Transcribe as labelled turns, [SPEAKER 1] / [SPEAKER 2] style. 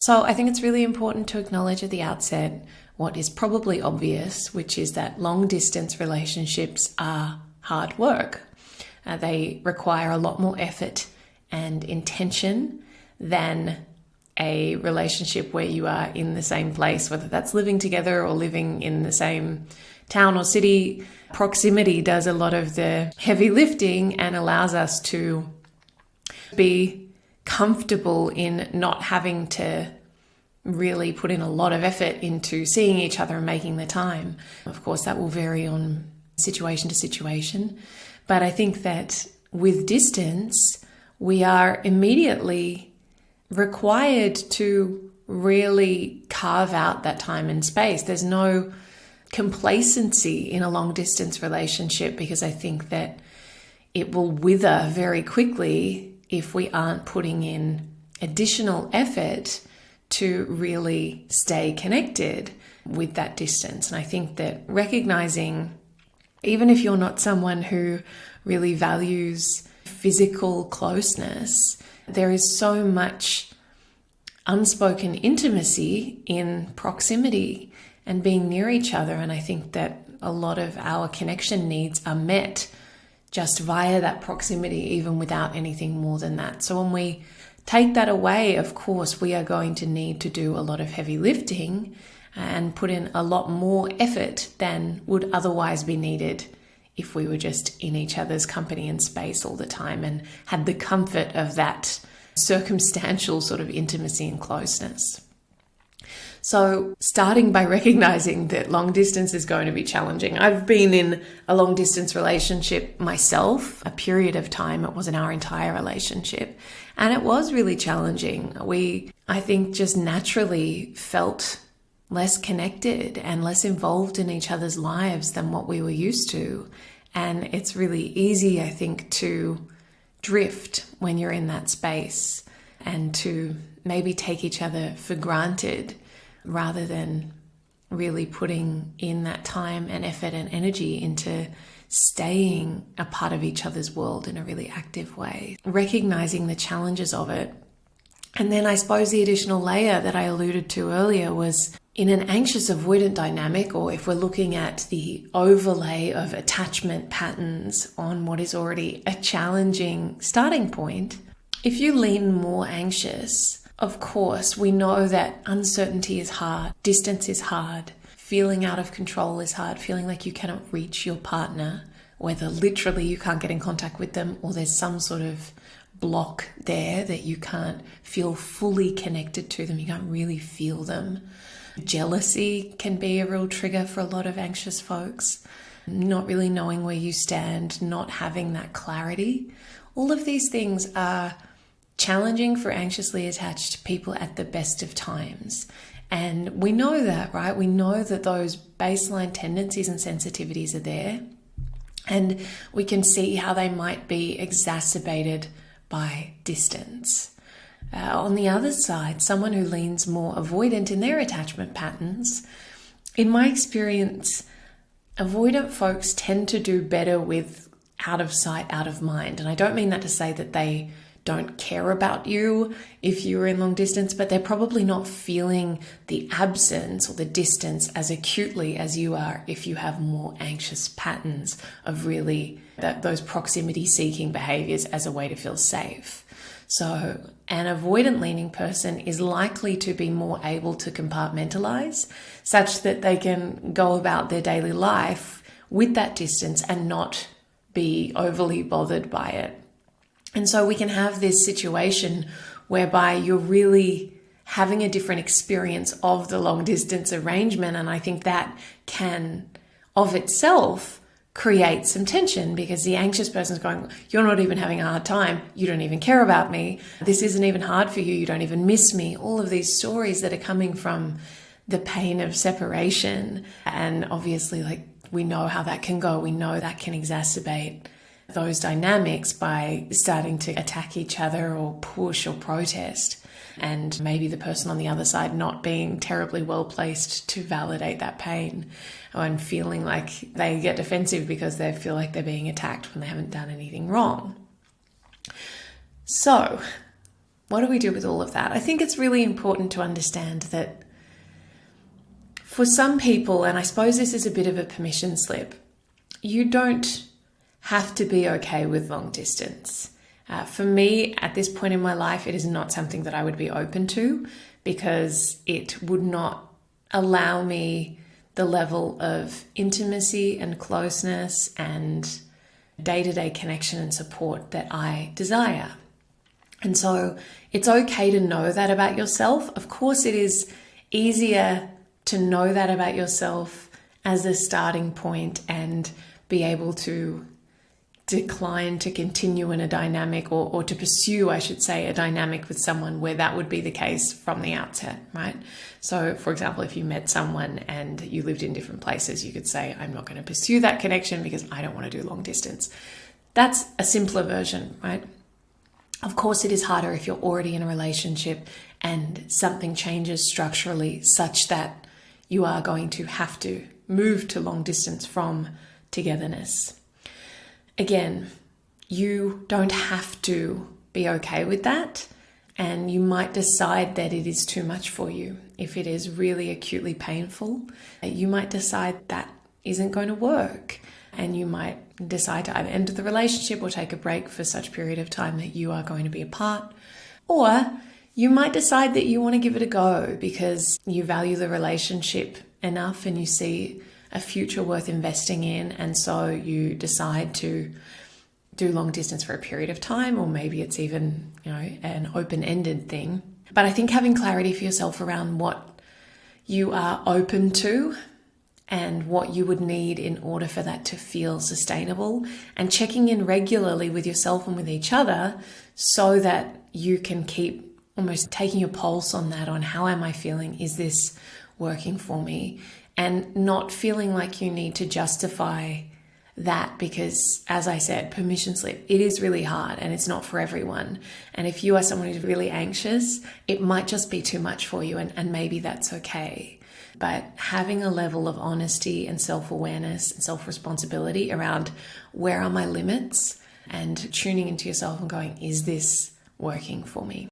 [SPEAKER 1] So I think it's really important to acknowledge at the outset what is probably obvious, which is that long distance relationships are hard work. They require a lot more effort and intention than a relationship where you are in the same place, whether that's living together or living in the same town or city. Proximity does a lot of the heavy lifting and allows us to be comfortable in not having to really put in a lot of effort into seeing each other and making the time. Of course, that will vary on situation to situation. But I think that with distance, we are immediately required to really carve out that time and space. There's no complacency in a long distance relationship, because I think that it will wither very quickly if we aren't putting in additional effort to really stay connected with that distance. And I think that recognizing, even if you're not someone who really values physical closeness, there is so much unspoken intimacy in proximity and being near each other. And I think that a lot of our connection needs are met just via that proximity, even without anything more than that. So when we take that away, of course, we are going to need to do a lot of heavy lifting and put in a lot more effort than would otherwise be needed if we were just in each other's company and space all the time and had the comfort of that circumstantial sort of intimacy and closeness. So starting by recognizing that long distance is going to be challenging. I've been in a long distance relationship myself, a period of time. It wasn't our entire relationship. And it was really challenging. We, I think, just naturally felt less connected and less involved in each other's lives than what we were used to. And it's really easy, I think, to drift when you're in that space and to maybe take each other for granted, rather than really putting in that time and effort and energy into staying a part of each other's world in a really active way, recognizing the challenges of it. And then I suppose the additional layer that I alluded to earlier was in an anxious-avoidant dynamic, or if we're looking at the overlay of attachment patterns on what is already a challenging starting point, if you lean more anxious, of course, we know that uncertainty is hard, distance is hard, feeling out of control is hard, feeling like you cannot reach your partner, whether literally you can't get in contact with them or there's some sort of block there that you can't feel fully connected to them, you can't really feel them. Jealousy can be a real trigger for a lot of anxious folks, not really knowing where you stand, not having that clarity. All of these things are challenging for anxiously attached people at the best of times. And we know that, right? We know that those baseline tendencies and sensitivities are there. And we can see how they might be exacerbated by distance. On the other side, someone who leans more avoidant in their attachment patterns, in my experience, avoidant folks tend to do better with out of sight, out of mind. And I don't mean that to say that they don't care about you if you're in long distance, but they're probably not feeling the absence or the distance as acutely as you are if you have more anxious patterns of really those proximity seeking behaviors as a way to feel safe. So an avoidant leaning person is likely to be more able to compartmentalize such that they can go about their daily life with that distance and not be overly bothered by it. And so we can have this situation whereby you're really having a different experience of the long distance arrangement. And I think that can of itself create some tension, because the anxious person is going, you're not even having a hard time. You don't even care about me. This isn't even hard for you. You don't even miss me. All of these stories that are coming from the pain of separation. And obviously, like, we know how that can go. We know that can exacerbate those dynamics by starting to attack each other or push or protest, and maybe the person on the other side not being terribly well placed to validate that pain and feeling like they get defensive because they feel like they're being attacked when they haven't done anything wrong. So what do we do with all of that? I think it's really important to understand that for some people, and I suppose this is a bit of a permission slip, you don't have to be okay with long distance. For me, at this point in my life, it is not something that I would be open to because it would not allow me the level of intimacy and closeness and day-to-day connection and support that I desire. And so it's okay to know that about yourself. Of course, it is easier to know that about yourself as a starting point and be able to decline to continue in a dynamic or to pursue, I should say, a dynamic with someone where that would be the case from the outset, right? So, for example, if you met someone and you lived in different places, you could say, I'm not going to pursue that connection because I don't want to do long distance. That's a simpler version, right? Of course, it is harder if you're already in a relationship and something changes structurally such that you are going to have to move to long distance from togetherness. Again, you don't have to be okay with that, and you might decide that it is too much for you. If it is really acutely painful, you might decide that isn't going to work, and you might decide to either end the relationship or take a break for such period of time that you are going to be apart, or you might decide that you want to give it a go because you value the relationship enough and you see a future worth investing in, and so you decide to do long distance for a period of time, or maybe it's even, an open-ended thing. But I think having clarity for yourself around what you are open to and what you would need in order for that to feel sustainable, and checking in regularly with yourself and with each other so that you can keep almost taking a pulse on that, on how am I feeling? Is this working for me? And not feeling like you need to justify that because, as I said, permission slip, it is really hard and it's not for everyone. And if you are someone who's really anxious, it might just be too much for you, and maybe that's okay. But having a level of honesty and self-awareness and self-responsibility around where are my limits, and tuning into yourself and going, is this working for me?